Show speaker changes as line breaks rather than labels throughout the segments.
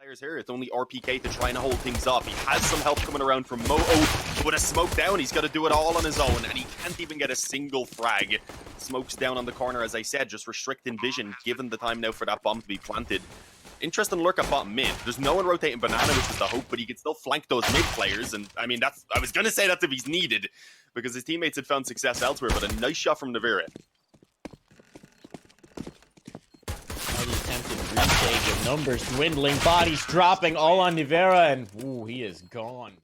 players here. It's only RPK to try and hold things up. He has some help coming around from Mo. Oh, with a smoke down, he's got to do it all on his own, and he can't even get a single frag. Smoke's down on the corner, as I said, just restricting vision, given the time now for that bomb to be planted. Interesting lurk at bottom mid. There's no one rotating banana, which is the hope, but he can still flank those mid players, and I mean, I was going to say that's if he's needed, because his teammates had found success elsewhere, but a nice shot from Navira.
The attempted retake of numbers dwindling, bodies dropping all on Nivera, and ooh, he is gone.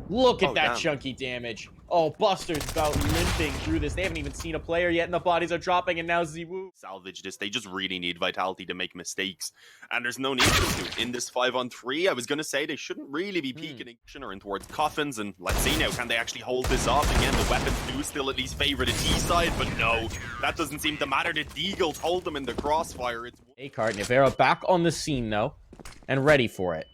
Look at that chunky damage. Oh, Buster's about limping through this. They haven't even seen a player yet, and the bodies are dropping, and now ZywOo.
Salvage this. They just really need Vitality to make mistakes, and there's no need for them to. In this 5-on-3, I was going to say they shouldn't really be peeking or in towards coffins, and let's see now, can they actually hold this off? Again, the weapons do still at least favor the T side, but no, that doesn't seem to matter. The Deagles hold them in the crossfire. It's
A-card, Nivera back on the scene, though, and ready for it.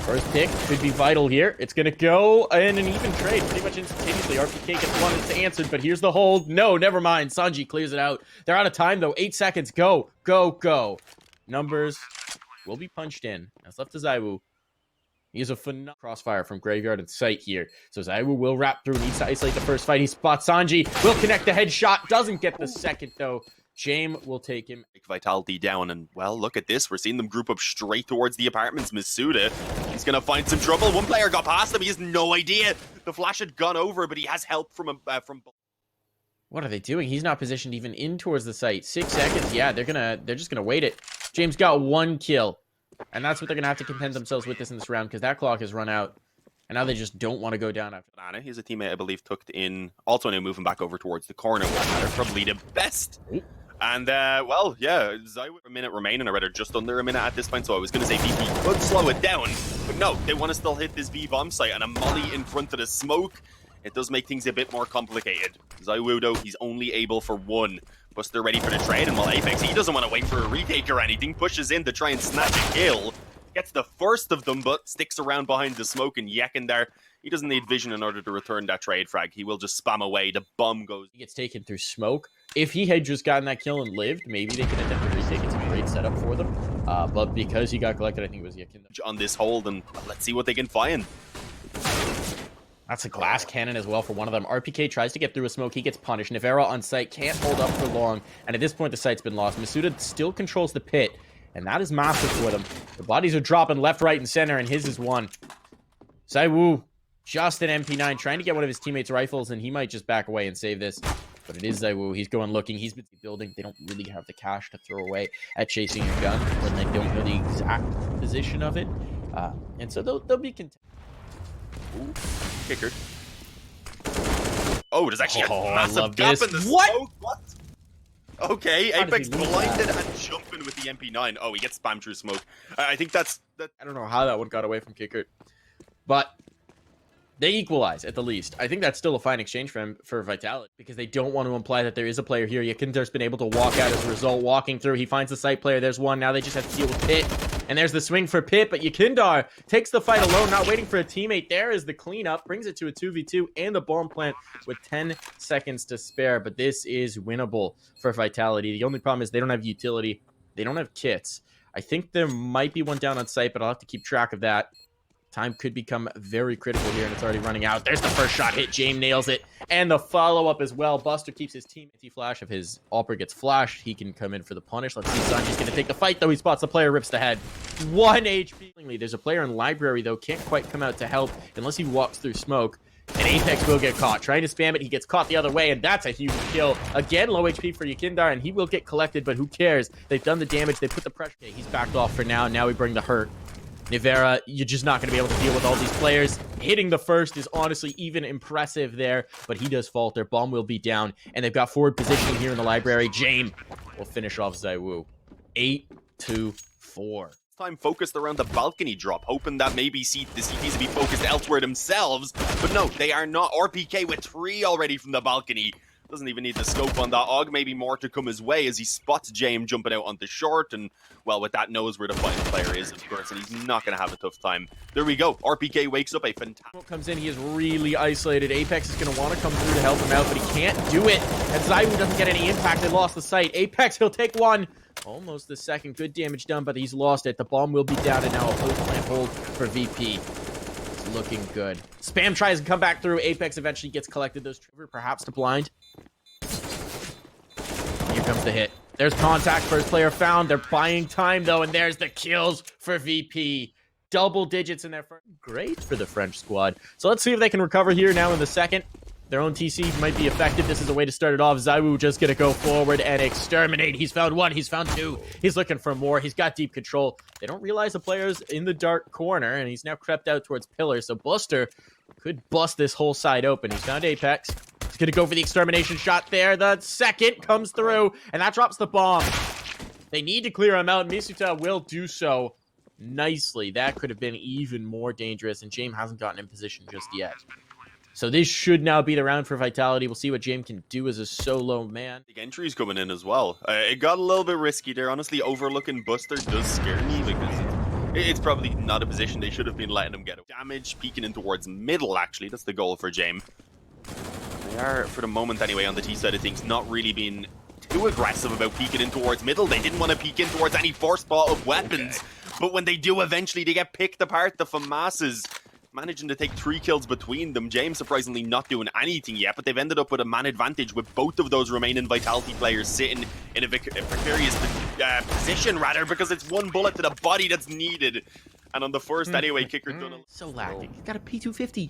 First pick could be vital here. It's going to go in an even trade pretty much instantaneously. RPK gets one that's answered, but here's the hold. No, never mind. Sanji clears it out. They're out of time, though. 8 seconds. Go, go, go. Numbers will be punched in. That's left to ZywOo. He has a phenomenal crossfire from Graveyard and Sight here. So ZywOo will wrap through. Needs to isolate the first fight. He spots Sanji. Will connect the headshot. Doesn't get the second, though. James will take him.
Vitality down, and well, look at this. We're seeing them group up straight towards the apartments. Masuda, he's gonna find some trouble. One player got past him. He has no idea. The flash had gone over, but he has help from
What are they doing? He's not positioned even in towards the site. 6 seconds. Yeah, they're just gonna wait it. James got 1 kill, and that's what they're gonna have to content themselves with in this round, because that clock has run out. And now they just don't want to go down after
Banana. He's a teammate, I believe, tucked in. Also now moving back over towards the corner. They're probably the best. Ooh. And, well, yeah, ZywOo a minute remaining, or rather just under a minute at this point, so I was going to say VP could slow it down, but no, they want to still hit this V-bomb site, and a molly in front of the smoke. It does make things a bit more complicated. ZywOo, though, he's only able for 1. Buster ready for the trade, and while Apex, he doesn't want to wait for a retake or anything, pushes in to try and snatch a kill. Gets the first of them, but sticks around behind the smoke and Yekin there. He doesn't need vision in order to return that trade frag. He will just spam away. The bomb goes.
He gets taken through smoke. If he had just gotten that kill and lived, maybe they could attempt to retake. It's a great setup for them. But because he got collected, I think it was Yekin
on this hold, and let's see what they can find.
That's a glass cannon as well for one of them. RPK tries to get through a smoke. He gets punished. Nivera on site can't hold up for long. And at this point, the site's been lost. Masuda still controls the pit. And that is massive for them. The bodies are dropping left, right, and center, and his is 1. ZywOo, just an MP9, trying to get one of his teammates' rifles, and he might just back away and save this. But it is ZywOo. He's going looking. He's been building. They don't really have the cash to throw away at chasing a gun when they don't know the exact position of it. And so they'll be content.
Ooh, kicker. Oh, there's actually a massive gap in the
smoke.
What? Okay, Apex blinded and jumping with the MP9. Oh, he gets spammed through smoke. I think that's...
I don't know how that one got away from Kicker. But they equalize, at the least. I think that's still a fine exchange for him, for Vitality, because they don't want to imply that there is a player here. Yakindar's been able to walk out as a result, walking through. He finds the site player. There's one. Now they just have to deal with Pit. And there's the swing for Pit, but Yakindar takes the fight alone, not waiting for a teammate. There is the cleanup, brings it to a 2v2 and the bomb plant with 10 seconds to spare. But this is winnable for Vitality. The only problem is they don't have utility. They don't have kits. I think there might be one down on site, but I'll have to keep track of that. Time could become very critical here, and it's already running out. There's the first shot hit. James nails it. And the follow-up as well. Buster keeps his team anti-flash. If his Alper gets flashed, he can come in for the punish. Let's see. Sanji's going to take the fight, though. He spots the player, rips the head. 1 HP. There's a player in Library, though. Can't quite come out to help unless he walks through smoke. And Apex will get caught. Trying to spam it. He gets caught the other way, and that's a huge kill. Again, low HP for Yakindar, and he will get collected, but who cares? They've done the damage. They put the pressure. Okay, he's backed off for now. Now we bring the hurt. Nivera, you're just not going to be able to deal with all these players. Hitting the first is honestly even impressive there, but he does falter. Bomb will be down, and they've got forward positioning here in the Library. James will finish off ZywOo. 8-4.
Time focused around the balcony drop, hoping that maybe the CTs would be focused elsewhere themselves, but no, they are not. RPK with 3 already from the balcony. Doesn't even need the scope on that. Og, maybe more to come his way as he spots James jumping out onto short, and, well, with that, knows where the final player is, of course, and he's not going to have a tough time. There we go. RPK wakes up a fantastic...
Comes in, he is really isolated. Apex is going to want to come through to help him out, but he can't do it. And ZywOo doesn't get any impact. They lost the site. Apex, he'll take 1. Almost the second. Good damage done, but he's lost it. The bomb will be down, and now a post-plant hold for VP. It's looking good. Spam tries to come back through. Apex eventually gets collected. Those trigger perhaps to blind. Here comes the hit. There's contact. First player found. They're buying time, though, and there's the kills for VP. Double digits in their first. Great for the French squad. So let's see if they can recover here now in the second. Their own TC might be effective. This is a way to start it off. Zaiwu just going to go forward and exterminate. He's found one. He's found two. He's looking for more. He's got deep control. They don't realize the player's in the dark corner, and he's now crept out towards Pillar. So Buster could bust this whole side open. He's found Apex. He's going to go for the extermination shot there. The second comes through, and that drops the bomb. They need to clear him out. Misuta will do so nicely. That could have been even more dangerous, and James hasn't gotten in position just yet. So this should now be the round for Vitality. We'll see what James can do as a solo man.
The entries coming in as well. It got a little bit risky there. Honestly, overlooking Buster does scare me because it's probably not a position they should have been letting him get. Damage peeking in towards middle, actually. That's the goal for James. They are, for the moment anyway, on the T side of things, not really being too aggressive about peeking in towards middle. They didn't want to peek in towards any force spot of weapons. But when they do eventually, they get picked apart. The FAMASs managing to take 3 kills between them. James surprisingly not doing anything yet, but they've ended up with a man advantage with both of those remaining Vitality players sitting in a precarious position, rather, because it's one bullet to the body that's needed. And on the first anyway, Kicker done a
So lacking. He's got a P250.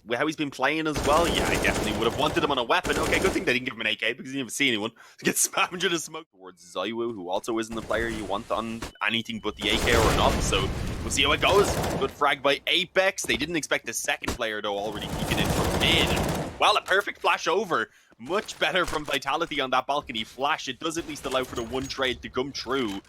With how he's been playing as well, yeah, I definitely would have wanted him on a weapon. Okay, good thing they didn't give him an AK because he didn't even see anyone. Get spammed in the smoke towards Zaiwu, who also isn't the player you want on anything but the AK or an op, so we'll see how it goes. Good frag by Apex. They didn't expect the second player, though, already peeking in from mid. Well, a perfect flash over. Much better from Vitality on that balcony flash. It does at least allow for the one trade to come true.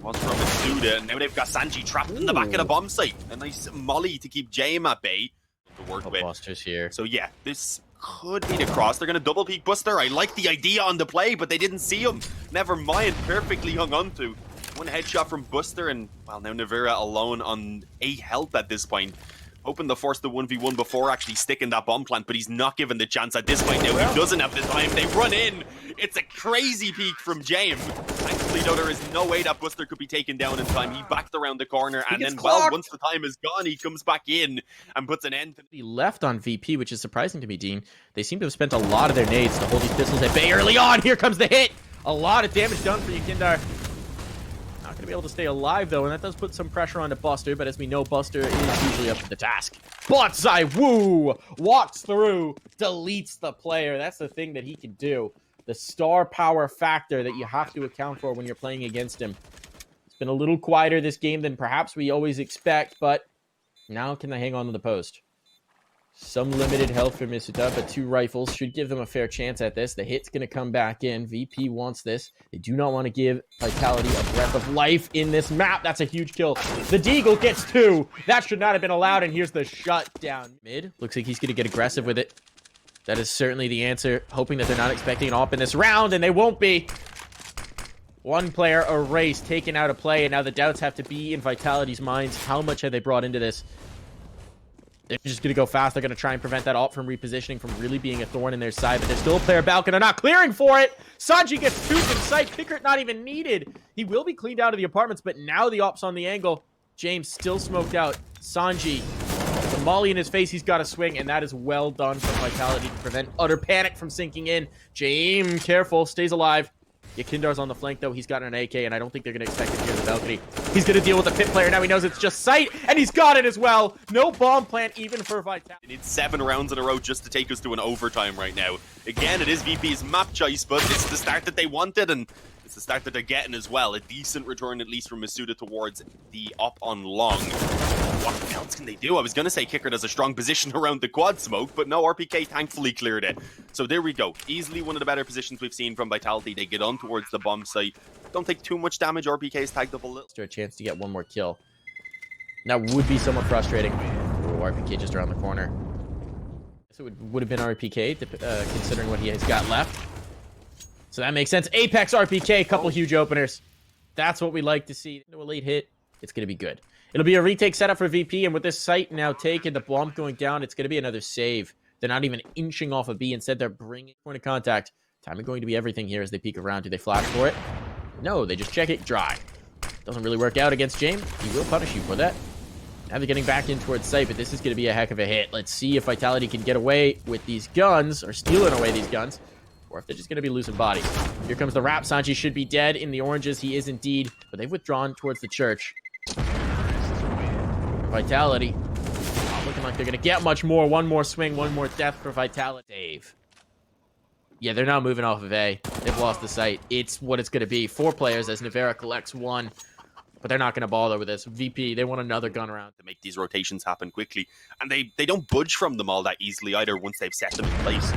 Was from Masuda, and now they've got Sanji trapped in the back of the bomb site. A nice molly to keep James at bay. To work with.
Busters here.
So yeah, this could be the cross. They're going to double peek Buster. I like the idea on the play, but they didn't see him. Never mind, perfectly hung on to. One headshot from Buster, and well, now Navira alone on 8 health at this point. Hoping to force the 1v1 before actually sticking that bomb plant, but he's not given the chance at this point. Now he doesn't have the time. They run in. It's a crazy peek from James. Thankfully, though, there is no way that Buster could be taken down in time. He backed around the corner, and then, well, once the time is gone, he comes back in and puts an end to
He left on VP, which is surprising to me, Dean. They seem to have spent a lot of their nades to hold these pistols at bay early on. Here comes the hit. A lot of damage done for you, Kindar. Not going to be able to stay alive, though, and that does put some pressure onto Buster, but as we know, Buster is usually up to the task. But Zaiwu walks through, deletes the player. That's the thing that he can do. The star power factor that you have to account for when you're playing against him. It's been a little quieter this game than perhaps we always expect, but now can they hang on to the post? Some limited health for Misuta, but 2 rifles should give them a fair chance at this. The hit's going to come back in. VP wants this. They do not want to give Vitality a breath of life in this map. That's a huge kill. The Deagle gets 2. That should not have been allowed, and here's the shutdown. Mid, looks like he's going to get aggressive with it. That is certainly the answer. Hoping that they're not expecting an op in this round, and they won't be. One player erased, taken out of play, and now the doubts have to be in Vitality's minds. How much have they brought into this? They're just going to go fast. They're going to try and prevent that op from repositioning, from really being a thorn in their side. But there's still a player balcony. They're not clearing for it. Sanji gets 2 in sight. Pickert not even needed. He will be cleaned out of the apartments, but now the op's on the angle. James still smoked out. Sanji, the molly in his face. He's got a swing, and that is well done from Vitality to prevent utter panic from sinking in. James, careful, stays alive. Yakindar's on the flank, though. He's got an AK, and I don't think they're going to expect him near the balcony. He's going to deal with the pit player. Now he knows it's just sight, and he's got it as well. No bomb plant even for Vitality.
They need 7 rounds in a row just to take us to an overtime right now. Again, it is VP's map choice, but it's the start that they wanted, and it's the start that they're getting as well. A decent return, at least from Masuda, towards the up on long. What else can they do? I was going to say Kicker has a strong position around the quad smoke, but no, RPK thankfully cleared it. So there we go. Easily one of the better positions we've seen from Vitality. They get on towards the bomb site. Don't take too much damage. RPK is tagged up a little.
A chance to get one more kill. That would be somewhat frustrating. Ooh, RPK just around the corner. So it would have been RPK, considering what he has got left. So that makes sense. Apex RPK, a couple huge openers. That's what we like to see. A late hit. It's going to be good. It'll be a retake setup for VP, and with this site now taken, the bomb going down, it's going to be another save. They're not even inching off a B. Instead, they're bringing point of contact. Timing going to be everything here as they peek around. Do they flash for it? No, they just check it dry. Doesn't really work out against James. He will punish you for that. Now they're getting back in towards site, but this is going to be a heck of a hit. Let's see if Vitality can get away with these guns, or stealing away these guns, or if they're just going to be losing bodies. Here comes the wrap. Sanji should be dead in the oranges. He is indeed, but they've withdrawn towards the church. Vitality, not looking like they're going to get much more. One more swing, one more death for Vitality. Dave. Yeah, they're now moving off of A. They've lost the site. It's what it's going to be. 4 players as Nivera collects 1. But they're not going to bother with this. VP, they want another gun round.
To make these rotations happen quickly. And they don't budge from them all that easily either once they've set them in place.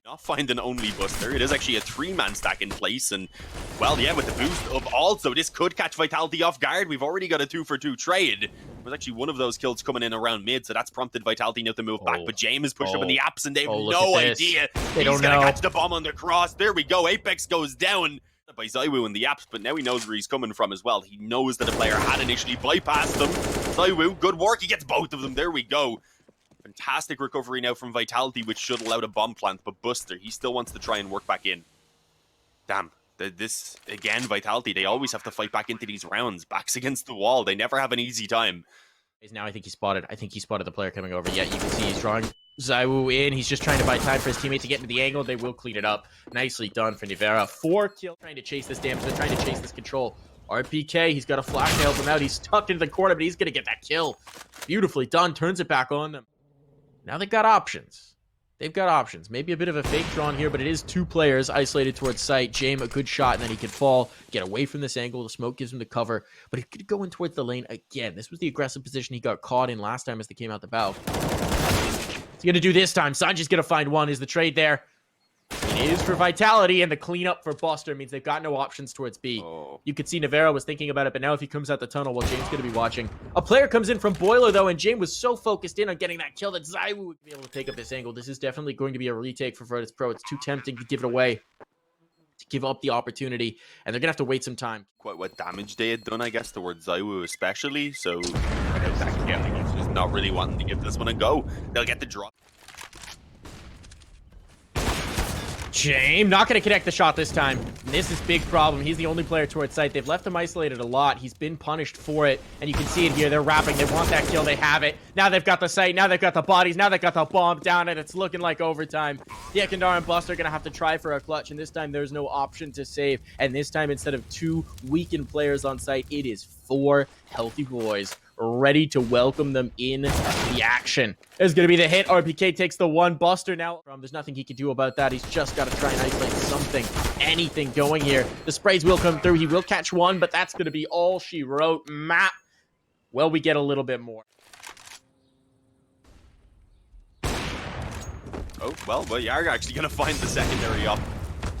Not finding only Buster. It is actually a 3-man stack in place. And, well, yeah, with the boost of also, this could catch Vitality off guard. We've already got a 2-for-2 trade. There's actually one of those kills coming in around mid, so that's prompted Vitality now to move back. But James is pushed up in the apps, and they have no idea. He's going to catch the bomb on the cross. There we go. Apex goes down by ZywOo in the apps, but now he knows where he's coming from as well. He knows that a player had initially bypassed him. ZywOo, good work. He gets both of them. There we go. Fantastic recovery now from Vitality, which should allow the bomb plant, but Buster, he still wants to try and work back in. Damn. This, again, Vitality, they always have to fight back into these rounds. Backs against the wall. They never have an easy time.
Now I think he spotted the player coming over. Yeah, you can see he's drawing ZywOo in. He's just trying to buy time for his teammate to get into the angle. They will clean it up. Nicely done for Nivera. 4 kills. Trying to chase this damage. They're trying to chase this control. RPK, he's got a flash to help him out. He's stuck into the corner, but he's going to get that kill. Beautifully done. Turns it back on them. Now they've got options. They've got options. Maybe a bit of a fake drawn here, but it is 2 players isolated towards site. James, a good shot, and then he can fall, get away from this angle. The smoke gives him the cover, but he could go in towards the lane again. This was the aggressive position he got caught in last time as they came out the bow. What's he going to do this time? Sanji's going to find one. Is the trade there? It is for Vitality, and the cleanup for Buster means they've got no options towards B. You could see Nivera was thinking about it, but now if he comes out the tunnel, well, James going to be watching. A player comes in from Boiler, though, and James was so focused in on getting that kill that ZywOo would be able to take up this angle. This is definitely going to be a retake for Virtus.pro. It's too tempting to give it away, to give up the opportunity, and they're going to have to wait some time.
Quite what damage they had done, I guess, towards ZywOo especially, so he's just not really wanting to give this one a go. They'll get the drop.
James not going to connect the shot this time. This is big problem. He's the only player towards site. They've left him isolated a lot. He's been punished for it, and you can see it here. They're wrapping. They want that kill. They have it. Now they've got the site. Now they've got the bodies. Now they've got the bomb down, and it's looking like overtime. Yekindar and Buster are going to have to try for a clutch, and this time there's no option to save. And this time, instead of 2 weakened players on site, it is 4 healthy boys ready to welcome them in the action. There's going to be the hit. RPK takes the 1. Buster now, there's nothing he can do about that. He's just got to try and isolate something, anything going here. The sprays will come through. He will catch 1, but that's going to be all she wrote. Map. Well, we get a little bit more.
Oh, well, you are actually going to find the secondary up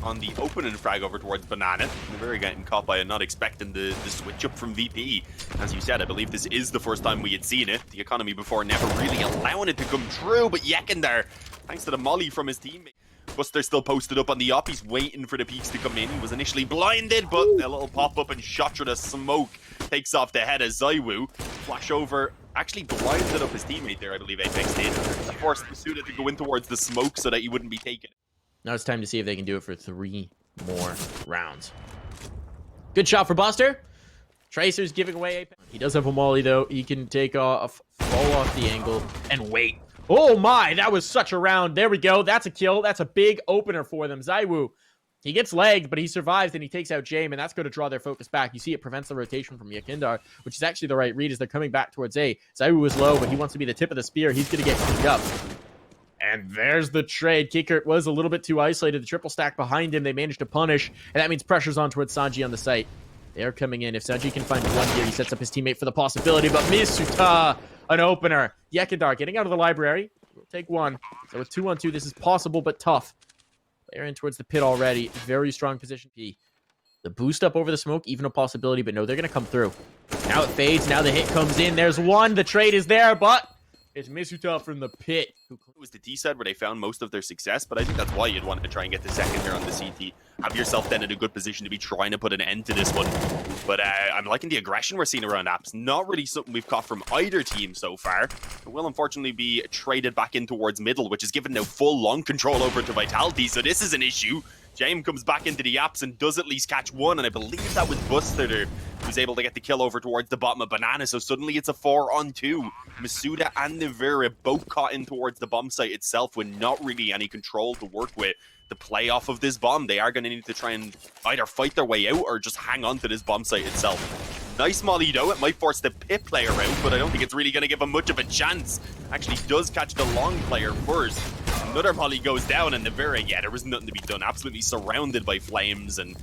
on the opening frag over towards Banana. Nivera getting caught by it, not expecting the switch up from VP. As you said, I believe this is the first time we had seen it. The economy before never really allowing it to come true, but Yekindar, thanks to the molly from his teammate. Buster still posted up on the op. He's waiting for the peaks to come in. He was initially blinded, but a little pop-up and shot through the smoke takes off the head of ZywOo. Flash over, actually blinded up his teammate there, I believe Apex did. He forced the suited to go in towards the smoke so that he wouldn't be taken.
Now it's time to see if they can do it for 3 more rounds. Good shot for Buster. Tracer's giving away Apex. He does have a molly, though. He can take off, fall off the angle, and wait. Oh my, that was such a round. There we go. That's a kill. That's a big opener for them. ZywOo, he gets legged, but he survives, and he takes out James, and that's going to draw their focus back. You see it prevents the rotation from Yekindar, which is actually the right read as they're coming back towards A. ZywOo is low, but he wants to be the tip of the spear. He's going to get cleaned up. And there's the trade. Kikert was a little bit too isolated. The triple stack behind him. They managed to punish. And that means pressure's on towards Sanji on the site. They are coming in. If Sanji can find 1 here, he sets up his teammate for the possibility. But Misuta, an opener. Yekindar getting out of the library. We'll take 1. So with 2-on-2, this is possible but tough. They're in towards the pit already. Very strong position. P. The boost up over the smoke, even a possibility. But no, they're going to come through. Now it fades. Now the hit comes in. There's 1. The trade is there, but It's Misuta from the pit.
It was the D side where they found most of their success, but I think that's why you'd want to try and get the second here on the CT. Have yourself then in a good position to be trying to put an end to this one. But I'm liking the aggression we're seeing around apps. Not really something we've caught from either team so far. It will unfortunately be traded back in towards middle, which is given now full long control over to Vitality, so this is an issue. James comes back into the apps and does at least catch one, and I believe that was Buster who's able to get the kill over towards the bottom of Banana, so suddenly it's a 4-on-2. Masuda and Nivira both caught in towards the bomb site itself with not really any control to work with. The play off of this bomb, they are going to need to try and either fight their way out or just hang on to this bomb site itself. Nice molly though, it might force the pit player out, but I don't think it's really going to give him much of a chance. Actually does catch the long player first. Another molly goes down, and Nivira, yeah, there was nothing to be done. Absolutely surrounded by flames, and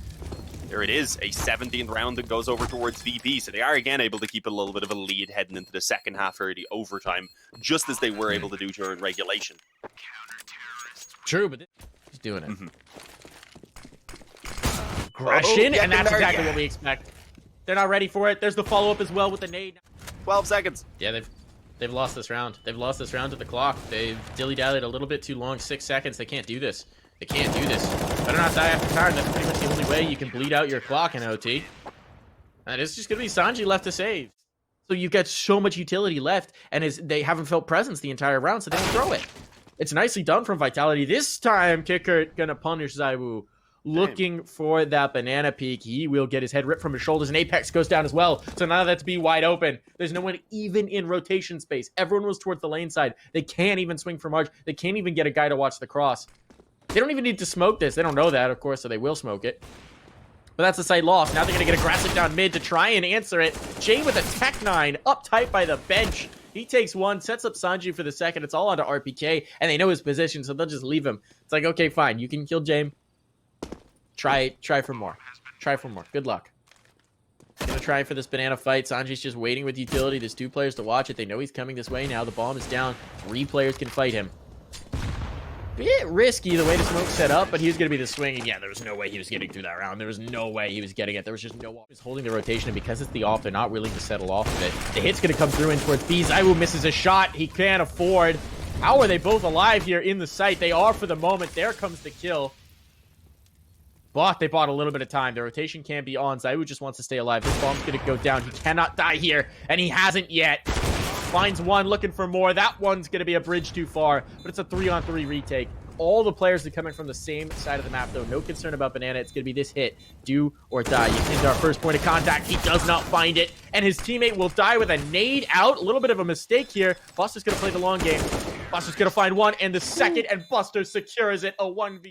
there it is, a 17th round that goes over towards VP. So they are again able to keep a little bit of a lead heading into the second half or the overtime, just as they were able to do during regulation.
True, but he's doing it. Aggression, and that's exactly what we expect. They're not ready for it. There's the follow-up as well with the nade.
12 seconds.
Yeah, they've lost this round. They've lost this round to the clock. They've dilly-dallied a little bit too long. 6 seconds. They can't do this. They can't do this. Better not die after turn. That's pretty much the only way you can bleed out your clock in OT. And it's just going to be Sanji left to save. So you've got so much utility left, and they haven't felt presence the entire round, so they don't throw it. It's nicely done from Vitality. This time, Kicker going to punish Zaiwu. Looking for that banana peek. He will get his head ripped from his shoulders, and Apex goes down as well. So now that's B wide open. There's no one even in rotation space. Everyone was towards the lane side. They can't even swing for March. They can't even get a guy to watch the cross. They don't even need to smoke this. They don't know that, of course, so they will smoke it. But that's a site loss. Now they're going to get aggressive down mid to try and answer it. Jay with a Tech 9 up tight by the bench. He takes one, sets up Sanji for the second. It's all onto RPK, and they know his position, so they'll just leave him. It's like, okay, fine. You can kill James. Try for more. Try for more. Good luck. Gonna try for this banana fight. Sanji's just waiting with utility. There's 2 players to watch it. They know he's coming this way now. The bomb is down. 3 players can fight him. Bit risky the way the smoke's set up, but he was going to be the swing. And yeah, there was no way he was getting through that round. There was no way he was getting it. There was just no way. He's holding the rotation, and because it's the off, they're not willing to settle off of it. The hit's going to come through in towards B. Zaiwu misses a shot. He can't afford. How are they both alive here in the site? They are for the moment. There comes the kill. But they bought a little bit of time. The rotation can't be on. Zaiwu just wants to stay alive. This bomb's going to go down. He cannot die here, and he hasn't yet. Finds one, looking for more. That one's going to be a bridge too far, but it's a 3-on-3 retake. All the players are coming from the same side of the map, though. No concern about Banana. It's going to be this hit. Do or die. You into our first point of contact. He does not find it, and his teammate will die with a nade out. A little bit of a mistake here. Buster's going to play the long game. Buster's going to find one, and the second, and Buster secures it. A 1v.